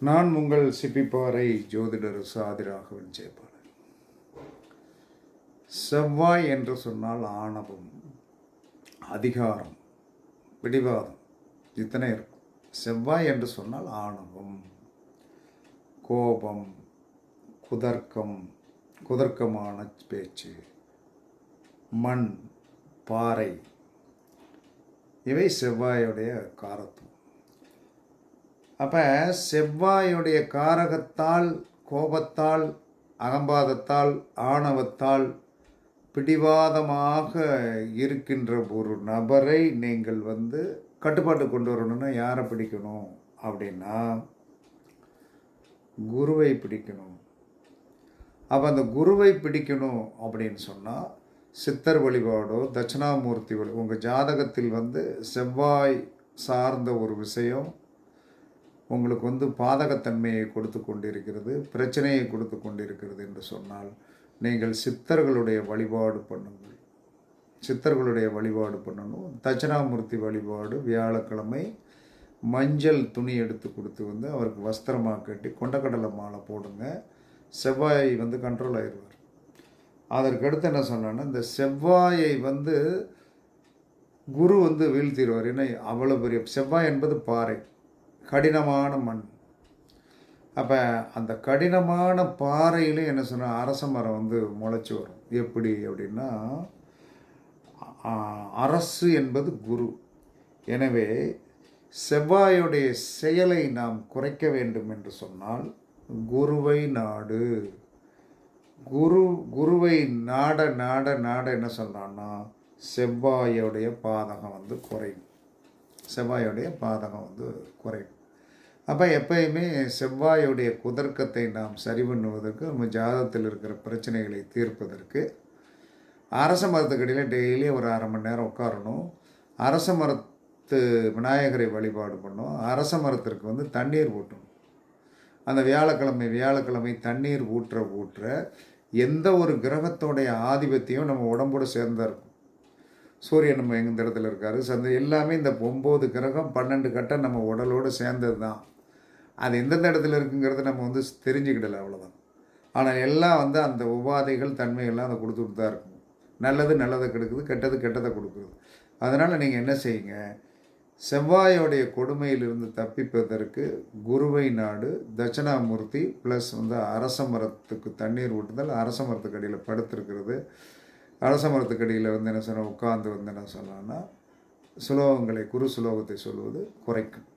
நான் உங்கள் சிப்பிப்பாறை ஜோதிடர் சாதிராகவன் ஜெயபாலன். செவ்வாய் என்று சொன்னால் ஆணவம், அதிகாரம், பிடிவாதம் இத்தனை இருக்கும். செவ்வாய் என்று சொன்னால் ஆணவம், கோபம், குதர்க்கமான பேச்சு, மண், பாறை, இவை செவ்வாயுடைய காரத்துவம். அப்போ செவ்வாயுடைய காரகத்தால், கோபத்தால், அகம்பாதத்தால், ஆணவத்தால் பிடிவாதமாக இருக்கின்ற ஒரு நபரை நீங்கள் கட்டுப்பாட்டு கொண்டு வரணும்னா யாரை பிடிக்கணும் அப்படின்னா குருவை பிடிக்கணும். அப்போ அந்த குருவை பிடிக்கணும் அப்படின்னு சொன்னால் சித்தர் வழிபாடோ தட்சிணாமூர்த்தி உங்கள் ஜாதகத்தில் செவ்வாய் சார்ந்த ஒரு விஷயம் உங்களுக்கு பாதகத்தன்மையை கொடுத்து கொண்டிருக்கிறது, பிரச்சனையை கொடுத்து கொண்டிருக்கிறது என்று சொன்னால் நீங்கள் சித்தர்களுடைய வழிபாடு பண்ணுங்கள். சித்தர்களுடைய வழிபாடு பண்ணணும். தட்சிணாமூர்த்தி வழிபாடு வியாழக்கிழமை மஞ்சள் துணி எடுத்து கொடுத்து அவருக்கு வஸ்திரமாக கட்டி கொண்டக்கடலை மாலை போடுங்க. செவ்வாய் கண்ட்ரோல் ஆயிடுவார். அதற்கடுத்து என்ன சொன்னான்னா, இந்த செவ்வாயை குரு வீழ்த்திடுவார். ஏன்னா அவ்வளோ பெரிய செவ்வாய் என்பது பாறை, கடினமான மண். அப்போ அந்த கடினமான பாறையிலும் என்ன சொன்னால் அரச மரம் முளைச்சி வரும். எப்படி அப்படின்னா, அரசு என்பது குரு. எனவே செவ்வாயுடைய செயலை நாம் குறைக்க வேண்டும் என்று சொன்னால் குருவை நாடு. குருவை நாட நாட நாட என்ன சொன்னான்னா செவ்வாயுடைய பாதகம் குறையும். செவ்வாயுடைய பாதகம் குறையும். அப்போ எப்பயுமே செவ்வாயுடைய குதர்க்கத்தை நாம் சரி பண்ணுவதற்கு, நம்ம ஜாதகத்தில் இருக்கிற பிரச்சனைகளை தீர்ப்பதற்கு அரச மரத்துக்கடியில் டெய்லி ஒரு அரை மணி நேரம் உட்காரணும். அரச மரத்து விநாயகரை வழிபாடு பண்ணணும். அரச மரத்திற்கு தண்ணீர் ஊட்டணும். அந்த வியாழக்கிழமை தண்ணீர் ஊற்ற எந்த ஒரு கிரகத்தோடைய ஆதிபத்தியம் நம்ம உடம்போடு சேர்ந்தா இருக்கும். சூரியன் நம்ம எந்த இடத்துல இருக்கார், சந்திரன், எல்லாமே இந்த 9 கிரகம் 12 கட்டம் நம்ம உடலோடு சேர்ந்தது தான். அது எந்தெந்த இடத்துல இருக்குங்கிறத நம்ம தெரிஞ்சுக்கிடலை, அவ்வளோதான். ஆனால் எல்லாம் அந்த உபாதைகள் தன்மைகள்லாம் அதை கொடுத்துட்டு தான் இருக்கும். நல்லது நல்லதை கெடுக்குது, கெட்டது கெட்டதை கொடுக்குறது. அதனால் நீங்கள் என்ன செய்யுங்க, செவ்வாயோடைய கொடுமையிலிருந்து தப்பிப்பதற்கு குருவை நாடு, தட்சிணாமூர்த்தி ப்ளஸ் அரச மரத்துக்கு தண்ணீர் ஊட்டுதல், அரச மரத்துக்கு அடியில் படுத்திருக்கிறது, அரச மரத்துக்கு அடியில் என்ன சொன்னால் உட்கார்ந்து என்ன சொன்னான்னா சுலோகங்களை, குரு சுலோகத்தை சொல்வது குறைக்கும்.